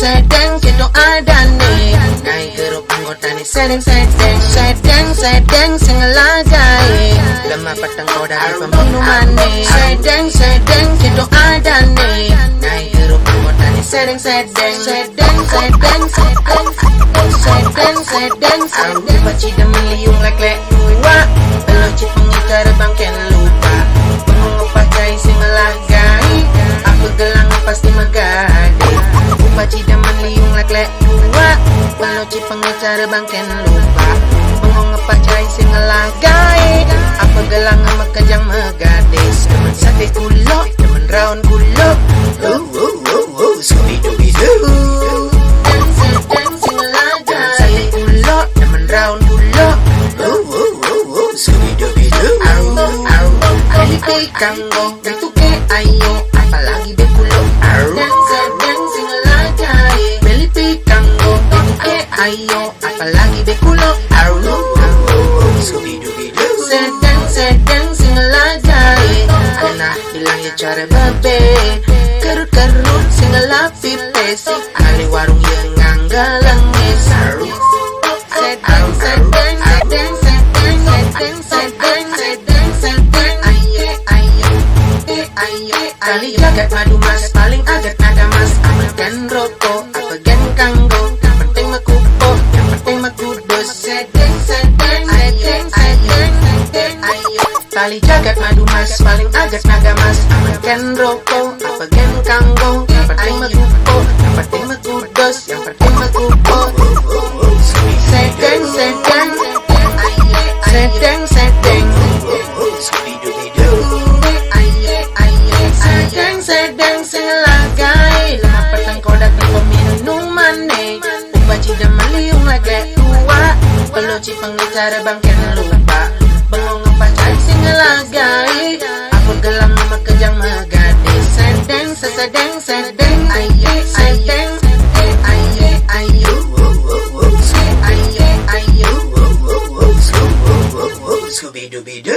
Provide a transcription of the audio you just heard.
sedeng kita ada nih. Naik grup anggota nih sedeng sing lagai. Lemah petang kau dari peminuman nih. Sedeng kita ada nih. Naik grup anggota nih sedeng. Baci dan meliung lek-lek wah. Pelocit pengicar bangken lupa. Pengepakai sing lagai. Aku gelang pasti megade. Baci dan meliung lek-lek wah. Pelocit pengicar bangken lupa. Pengepakai sing lagai. Aku gelang sama kejang megade. Temen sate kulo, temen round kulo. Scooby-Dooby-Doo. Kanggo betuke ayo apalagi bekulo dan sing lagai belipi kanggo betuke ayo apalagi bekulo sedang sing lagai kena bilang ya cara babe kerut sing lapi pesi ali warung yang nganggalang mesaru sedang kali jagat madu mas paling agat naga mas amakan rokok apa gen kanggo yang penting makupo yang penting makudos sedeng ayo kali jagat madu mas paling agat naga mas amakan rokok apa gen kanggo yang penting makupo yang penting makudos yang penting makupo sedeng sedang sing lagai lemah petang kodak di peminuman nih. Ubaci dan meliung lagi tua. Peluci pengicara bangken lupa. Bengong ngepacai sing lagai. Aku gelam nama kejang megade. Sedeng ayo Scooby-Dooby-Doo.